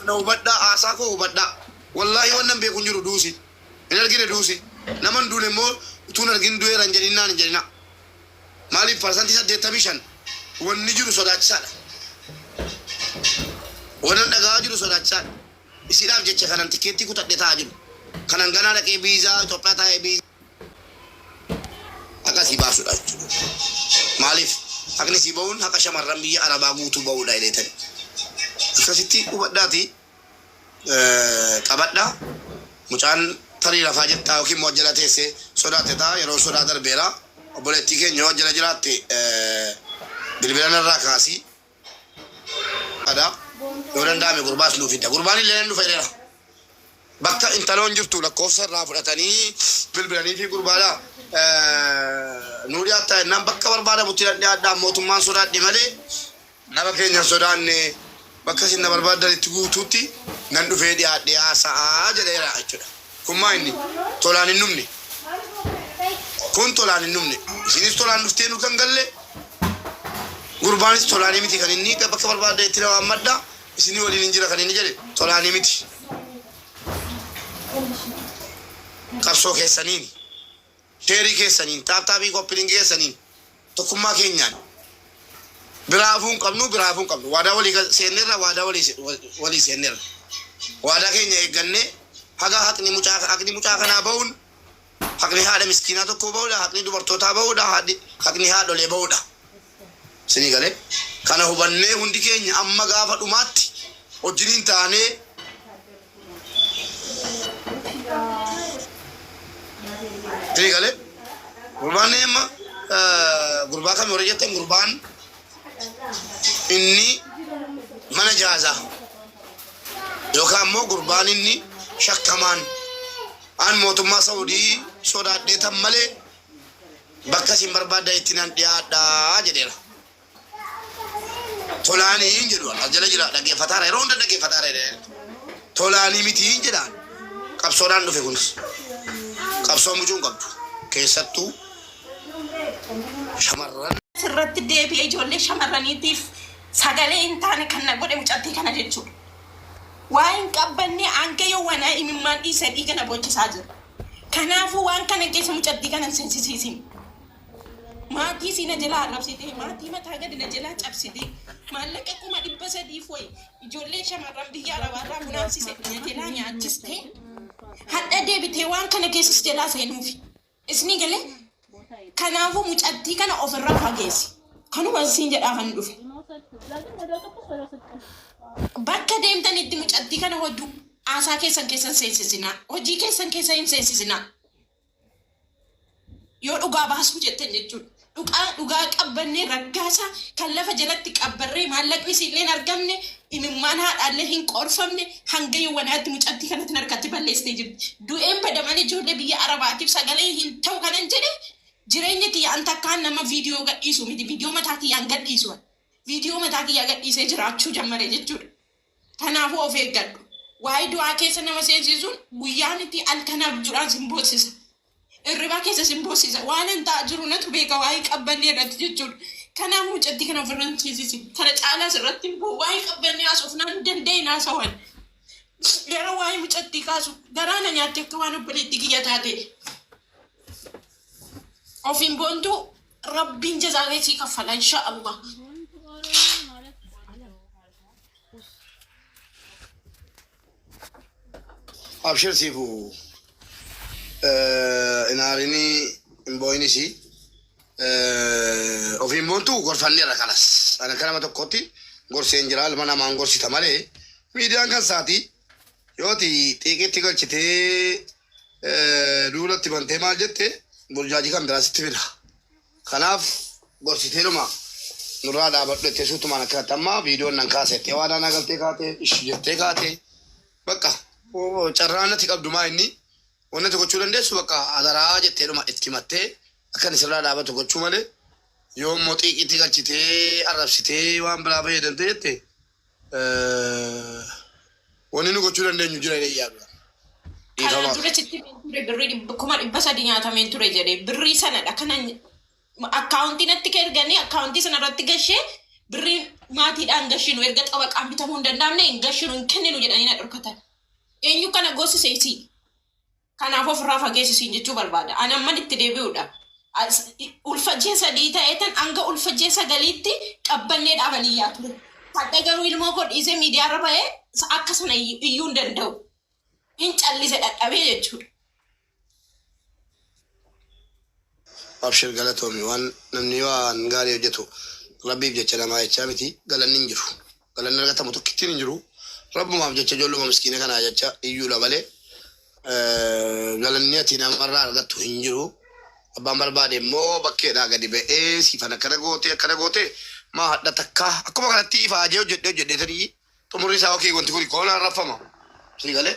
لو بدأ عساكو بدأ والله وانا بيكون جرو دوسي إن الجيل دوسي نمن دون مو تون الجين دوير أنجلينا أنجلينا مالي فرسانتي سد تبيشان ونجرو صداع سال وانا نجاجرو صداع سال إسيراب جت كانن تكيتي كتر دتاجم كانن غنا لك بيزا توبلا تاي بيزا أكاسي باسو داج مالي أكني سيبون هكذا مرمي أربعة غوتو باو دايلتني أكاسيتي وبدأتي qabadha mucaan tarii lafaa jettaa yookiin moojjala teessee sodaate ta'a yeroo sodaa darbeera obboleettii keenya moojjala jiraatte bilbila narraa kaasii ada yoo danda'ame gurbaas nuuf fidda gurbaan illee nu fedheera bakka intaloon jirtu lakkoofsa irraa fudhatanii bilbilanii fi gurbaadha nuuri hatta innaan bakka barbaadamutti dhadhaa mootummaan sodaadhi malee nama keenya sodaanne bakka sinna barbaadanitti guutuutti nan dhufee dhiyaadhee haasa'aa jedheera jechuudha. Kun maa inni tolaan hin dhumne. Kun tolaan hin dhumne. Isinis tolaan dhuftee nu kan galle gurbaanis tolaanii miti kan inni bakka barbaadetti nama ammadda isinii waliin hin jira kan inni jedhe tolaanii miti. Qabsoo keessaniin sheerii keessaniin taaptaabii qophiin keessaniin tokkummaa keenyaan biraafuun qabnu waadaa walii seennerra waadaa walii seennerra waadaa keenya eegganne haga haqni mucaa kanaa ba'uun haqni haadha miskiinaa tokko ba'uudha haqni dubartootaa ba'uudha haqni haadholee ba'uudha sinii galee kana hubannee hundi keenya amma gaafa dhumaatti wajjiniin taanee sinii galee gurbaan amma gurbaa kamii warra jettan gurbaan inni mana jaazaa yookaan immoo gurbaan inni shakkamaan an mootummaa Saawudii sodaadheetan malee bakka isin barbaaddan itti nan dhiyaadhaa jedheera. Tolaanii hin jedhu jala jira dhaggeeffataara yeroo hunda dhaggeeffataara tolaanii miti hin jedhaan qabsoodhaan dhufe kunis qabsoo mucuun qabdu keessattuu shamarran. Sirratti deebi'ee ijoollee shamarraniitiif sagalee hin taane kan na godhe mucattii kana jechuudha. Waa hin qabbanne hanga yoo wanaa imimmaan dhiisa dhiiga na boochisaa jira. Kanaafuu waan kana keessa mucattii kana hin seensisiisin. Maatii si na jalaa arrabsitee maatii mataa gadi na jalaa cabsitee maallaqa 300 wayi ijoollee shamarran biyya arabaarraa munaamsise na jalaa nyaachistee hadha deebitee waan kana keessas jalaa seenuufi. Isni galee kanaafuu mucattii kana ofirraa fageessi. Kanuma siin jedhaa kan dhufe. Bakka deemtanitti mucattii kana hodhu aasaa keessan seensisinaa. Hojii keessan keessa hin seensisinaa. Yoo dhugaa baasuu jettan jechuudha. Dhugaa qabbannee raggaasaa kan lafa jalatti qabbarree maallaqni siillee hin argamne imimmaan haadhaallee hin qorfamne hanga yawwanaatti mucattii kanatti harkatti balleessitee jirti. Du'een badaman ijoollee biyya arabaatiif sagalee hin ta'u kanan jedhe jireenya kiyyaan takkaan nama viidiyoo gadhiisu miti viidiyoo mataa kiyyaan gadhiisu viidiyoo mataa kiyyaa gadhiisee jiraachuu jammare jechuudha. Kanaafuu of eeggadhu. Waa'ee du'aa keessa nama seensisuun guyyaan itti halkanaaf duraan simboosisa. Irribaa keessa simboosisa. Waan hin ta'a jiru natu beeka waa'ee qabbannee irratti jechuudha. Kanaafuu mucattii kana ofirra hin seensisi. Kana caalaas irratti immoo waa'ee qabbannee haasofnaan hin dandeenye haasawan. Yeroo waa'ee mucattii kaasu garaana nyaatte akka waan obboleettii kiyya taate. Ofiin boontuu rabbiin jazaalee sii kaffala insha Allah. Abshir sifu inaarini imboinisi ofiin boontuu gorfanneerra kanas ana kanama tokkotti gorseen jira ilma namaan gorsita malee miidiyaan kan saati yooti xiiqitti galchitee duulatti bantee maal jette burjaajii kan biraasitti fida. Kanaaf gorsitee dhuma nurraa dhaabadhu jettee suutumaan akka ammaa viidiyoon nan kaasettee waan aanaa galtee kaatee ishi jettee kaatee bakka carraanatti qabdumaa inni wanti gochuu dandeessu bakka adaraa jettee dhuma itti himattee akkan isirraa dhaabatu gochuu malee yoo immoo xiiqitti galchitee arrabsitee waan biraa fayyadamtee jette wanni nu gochuu dandeenyu jira yaadu. Kana dura chitti birrii 300 nyaatameen ture jedhee birrii sanadha kana akkaawuntii natti erganii akkaawuntii sana irratti gashee birrii maatiidhaan gashinu erga xabaqaan bitamuu hin danda'amne hin gashinu hin kenninu jedhanii na dhorkatan. Eenyu kana goosise isii. Kanaaf ofirraa fageessisiin jechuu barbaada. Ani amman itti deebi'uudha. Ulfajjee sadii ta'eetan hanga ulfajjee sagaliitti qabbannee dhaabanii yaa ture. Hadda garuu ilmoo koo dhiisee miidiyaarra ba'ee akka sana iyyuu hin danda'u. Hin callise dadhabee jechuudha. Abshir galatoomni waan namni waan gaarii hojjetu rabbiif jecha namaa jechaa miti galanni hin jiru. Galanni argatamu tokkittiin hin jiru. Rabbumaaf jecha ijoolluma miskiina kanaa jecha iyyuudha malee galanni ati namarraa argattu hin jiru. Abbaan barbaade immoo bakkeedhaa gadi ba'ee siifan akkana goote maa hadha takka akkuma kanatti ifaajee hojjedheetanii xumurri isaa okii wanti kun koonaan raffama. Sii galee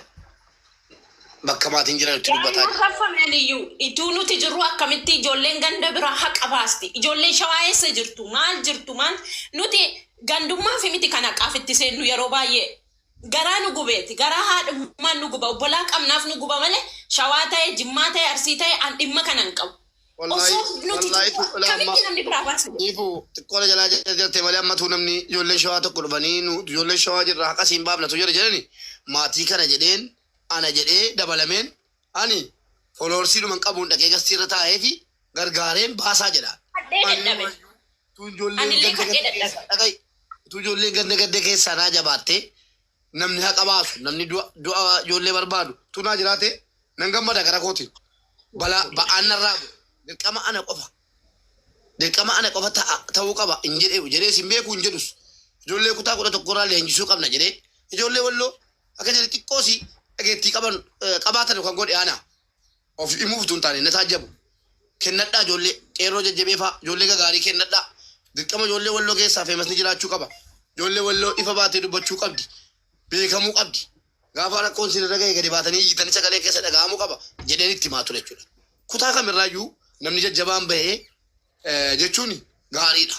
bakka maatiin jiran itti dubbataa jira. Raffameen iyyuu ituu nuti jirru akkamitti ijoolleen ganda biraa haqa baasti. Ijoolleen shawaa eessa jirtu maal nuti gandummaa fi miti kana qaafitti seennu yeroo baay'ee. Garaa nu gubeeti. Garaa haadhummaan nu guba. Obbolaa qabnaaf nu guba malee shawaa ta'e, jimmaa ta'e, arsii ta'e an dhimma kana hin qabu. Osoo nuti kamitti namni biraa baasa. Ifu xiqqoola jalaa jirte malee ammatu namni ijoolleen shawaa tokko dhufanii ijoolleen shawaa jirra haqa siin baafnatu jira jedhani maatii kana jedheen ana jedhee dabalameen ani foloorsii dhuman qabuun dhaqee gastiirra taa'ee fi gargaareen baasaa jedha. Tu ijoolleen ganda keessaa naa jabaattee namni haqa baasu namni du'a ijoollee barbaadu tunaa jiraate nan gammada gara kooti ba'aan narraa dirqama ana qofa ta'uu qaba hin jedhee sin beeku hin jedhus ijoollee kutaa 11 irraa leenjisuu qabna jedhee ijoollee walloo akka jedhe xiqqoosi dhageettii qabaatan kan godhe ana of himuuf tun taane na taajjabu kennadhaa ijoollee qeerroo jajjabeefaa ijoollee gagaarii kennadhaa dirqama ijoollee walloo keessaa feemasni jiraachuu qaba ijoollee walloo ifa baatee dubbachuu qabdi. Beekamuu qabdi. Gaafa rakkoon sirra ga'e gadi baatanii iyyitanii sagalee keessa dhaga'amuu qaba jedheen itti himaa ture jechuudha. Kutaa kamirraayyuu namni jajjabaan bahee jechuun gaariidha.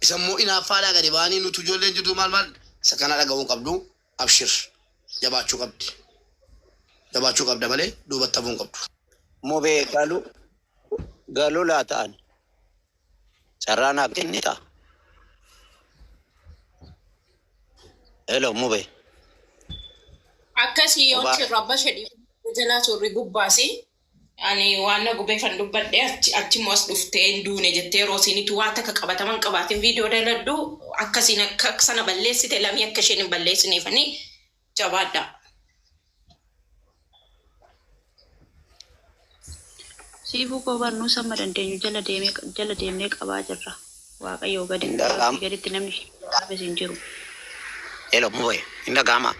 Isa immoo inaaffaadhaa gadi ba'anii nuti ijoolleen jirtu maal isa kana dhaga'uu qabdu abshir jabaachuu qabdi. Jabaachuu qabda malee duubatti hafuu hin qabdu. Mubee galuu laa ta'an carraa naaf kennita. Hello, Mube. Akkasii yoon rabba shedhii jalaa turri gubbaasi. Ani waan na gubee fan dubbadhee achimmoo as dhuftee hin duune jettee roosiinitu waan takka qabataman qabaatiin viidiyoo daladhu akkasiin akka sana balleessite lamii akka isheen hin balleessineefanii jabaadha. Siifuu koo barnuu sama dandeenyu jala deemnee qabaa jirra. Waaqayyoo gaditti namni dhaabes hin jiru. Hello, Mube. Inda gama.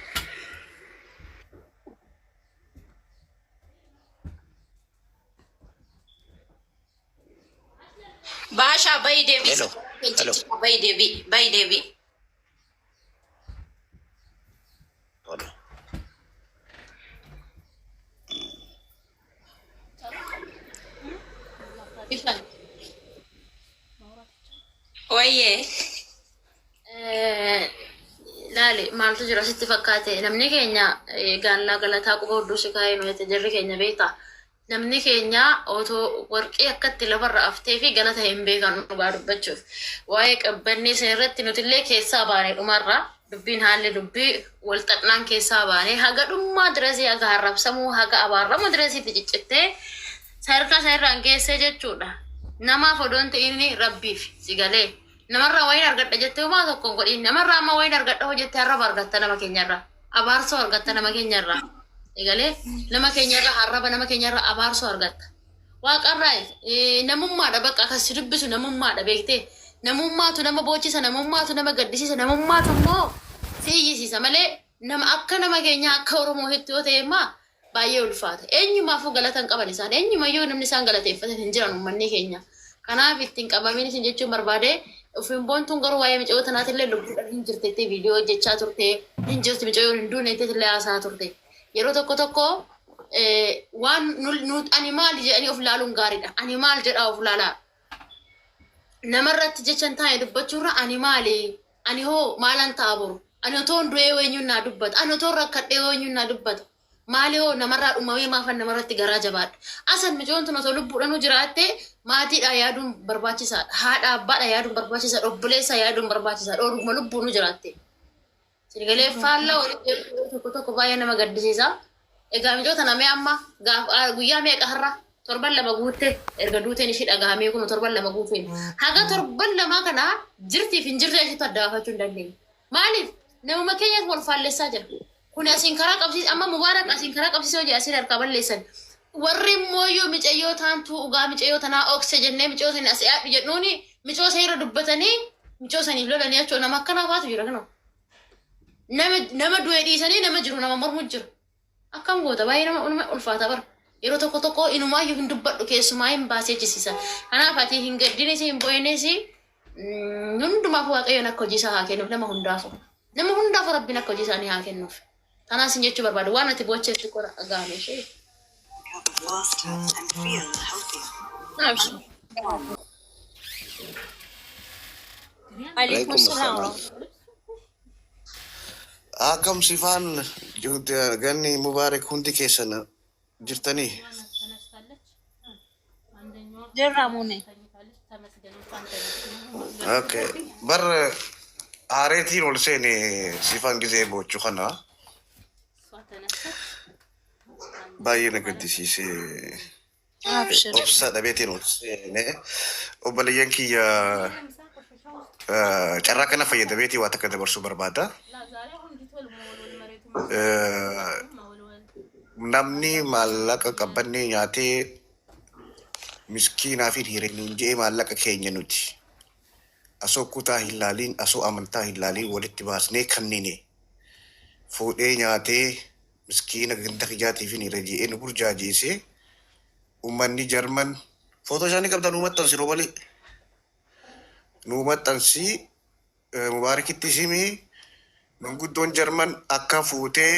Basha bai Devi. Hello. Bai Devi. Oye. Laali maaltu jira sitti fakkaate namni keenya gaallaa galataa quba hudduu si kaa'ee nuti jarri keenya beekta namni keenya otoo warqii akkatti lafarra aftee fi galata hin beekan dhugaa dubbachuuf waa'ee qabbannee sana irratti nutillee keessaa baanee dhumarra dubbiin haalli dubbii walxaxnaan keessaa baanee haga dhummaa dirasii haga harrabsamuu haga abaarramu dirasiitti ciccittee sarkaa isa irraan geessee jechuudha namaaf odoon ta'inni rabbiif si galee. Namarraa wayin argadha jettee homaa tokkoon godhin namarraa amma wayin argadha hojjettee harraba argatta nama keenyarraa abaarsoo argatta nama keenyarraa egalee nama keenyarraa harraba nama keenyarraa abaarsoo argatta waaqarraa namummaadha bakka akkasi dubbisu namummaadha beektee namummaatu nama boochisa namummaatu nama gaddisiisa namummaatu immoo siyyisiisa malee nama akka nama keenyaa akka Oromoo hedduu yoo ta'e immoo baay'ee ulfaata eenyumaafuu galatan qaban isaan eenyumayyuu namni isaan galateeffatan hin jiran uummanni keenya kanaaf ittiin qabamin isin jechuun barbaade ufin boontuun garuu waa'ee micoo tanaatillee lubbuudhaan hin jirtetti viidiyoo hojjechaa turte hin jirti micoo hin duuneettillee haasaa turte yeroo tokko waan ani maal jedhanii of laaluun gaariidha ani maal jedhaa of laalaa namarratti jechan taa'ee dubbachuurra ani maali ani hoo maalan ta'a boru ani otoo du'ee eenyuun naa dubbata ani otoo rakkadhee eenyuun naa dubbata Maaloo namarraa dhumamee maafan namarratti garaa jabaadha. Asan micoon tun osoo lubbuudhaan jiraatte maatiidha yaaduun barbaachisaadha. Haadha abbaadha yaaduun barbaachisaadha. Obboleessa yaaduun barbaachisaadha. Oruma lubbuun jiraatti. Sirgalee faallaa tokko baay'ee nama gaddisiisa. Egaa micoota namee amma guyyaa meeqa har'a torban lama guutte erga duuteen ishii dhagahamee kun torban lama guuteen. Haga torban lamaa kana jirtiif hin jirre ishiitu adda baafachuu hin dandeenye. Maaliif namuma keenyas wal faalleessaa jira. Kun asiin karaa qabsiis amma mubaarak asiin karaa qabsiisoo jira asiin harkaa balleessan. Warri mooyyoo micayyoo taantu ugaa micayyoo tanaa ookse jennee micoota inni asii aadhu jedhuuni micoo seera dubbatanii micoo saniif lolanii jechuun nama akkanaa baatu jira kana. Nama du'ee dhiisanii nama jiru nama mormu jira. Akkam goota baay'ee nama ulfaata bara. Yeroo tokko inumaayyuu hin dubbadhu keessumaa hin baasee jisiisa. Kanaaf ati hin gaddinis hin bo'eenis hundumaaf waaqayyoon akka hojii isaa haa kennuuf nama hundaafu. Nama hundaafu rabbiin akka hojii isaanii haa kennuuf. Kanaas hin jechuu barbaadu waan ati bocheetti qora gaame ishee. Alaikum salaam. Akkam sifaan ganni mubaarak hundi keessan jirtanii. Jirra muune. Okay. Bar aareetiin ol seene sifaan gisee bochuu kana baay'ee na gaddisiisee. Obsa dhabeetiin ol seene obboleeyyan kiyya carraa kana fayyadameetii waa takka dabarsuu barbaada. Namni maallaqa qabannee nyaatee miskiinaa fi hireenyiin jedhee maallaqa keenya nuti asoo kutaa hin laaliin asoo amantaa hin laaliin walitti baasnee kanneen fuudhee nyaatee miskiina ganda kijaatii fi hira jedhee nu burjaajeessee uummanni jarman footoo isaanii qabdan nu maxxansi roobali nu maxxansi mubaarakitti simii manguddoon jarman akka fuutee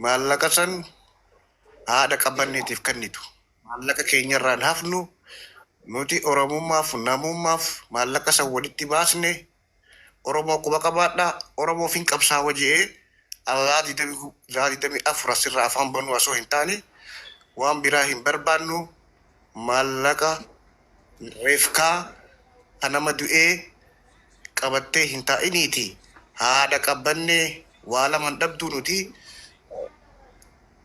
maallaqa san haadha qabanneetiif kennitu. Maallaqa keenyarraan hafnu nuti oromummaaf namummaaf maallaqa san walitti baasne oromoo quba qabaadha oromoof hin qabsaawa jedhee zaadidami afur asirraa afaan banuu osoo hin taane waan biraa hin barbaannu maallaqa reefkaa kanama du'ee qabattee hin taa'iniiti haadha qabannee waa laman dhabduu nuti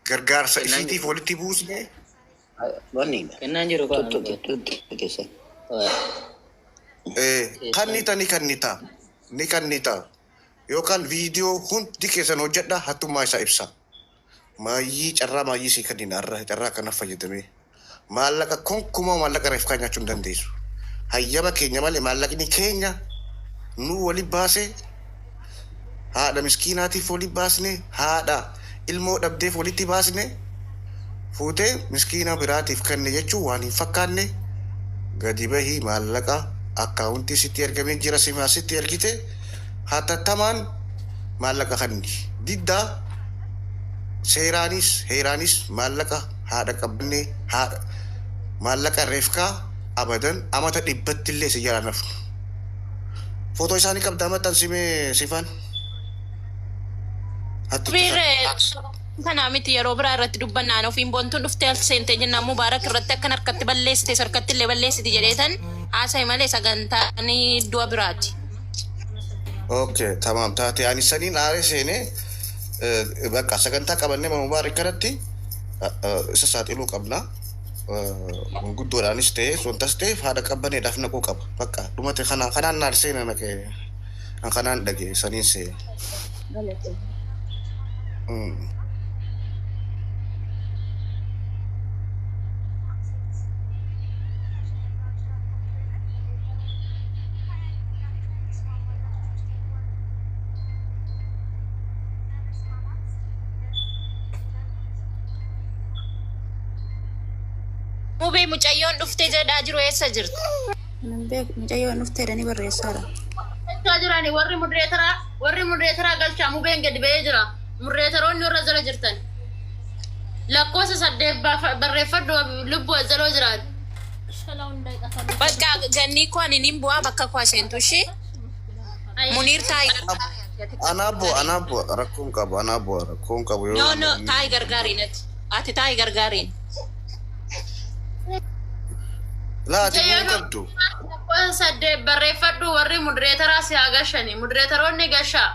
gargaarsa isiitiif walitti buusne. Kennaan jiru keessa. Kannita yookaan viidiyoo hundi keessan hojjedha hattummaa isaa ibsa. Maayyii carraa maayyii sii kanneen irraa carraa kana fayyadamee maallaqa konkumaa maallaqa reefkaa nyaachuu hin dandeessu. Hayyama keenya malee maallaqni keenya nu wali baase haadha miskiinaatiif wali baasne haadha ilmoo dhabdeef walitti baasne fuutee miskiina biraatiif kenne jechuun waan hin fakkaanne gadi bahii maallaqa akkaawuntii sitti ergamee jira simaa sitti ergite hatattamaan maallaqa kanni diddaa seeraanis heeraanis maallaqa haadha qabannee haadha maallaqa reefkaa abadan amata dhibbatti illee si jala nafnu. Footoo isaanii qabdaa maxxansimee sifaan. Kana miti yeroo biraa irratti dubbannaan ofiin boontuun dhuftee seentee jennaan mubaarak irratti akkan harkatti balleessite sarkatti illee balleessite jedheetan haasa'e malee sagantaanii du'a biraati. Okay, tamam taate ani saniin aaree seenee bakka sagantaa qabannee mubaarak kanatti isa saaxiluu qabna. Guddoodhaanis ta'e sontas ta'e haadha qabbaneedhaaf naquu qaba. Bakka dhumate kanaan naal seena naqee kanaan dhagee saniin see. Mubee mucayyoon dhuftee jedhaa jiru eessa jirtu? Mucayyoon dhuftee dhanii barreessaadha. Eessaa jirani warri mudreetaraa galchaa mubeen gadi ba'ee jira. Mudreetaroonni warra jala jirtan. Lakkoofsa 8 barreeffadhu lubbuu jaloo jiraatu. Bakka gannii koo ani nin bu'aa bakka koo seentu ishee. Muniir taayi. Anabo rakkoon qabu anabo rakkoon qabu yoo. No taa'ii gargaariinet. Ati taa'ii gargaariin. Laati kun qabdu. Sadde barreeffadhu warri modereetaraa si haa gashani. Modereetaroonni gashaa.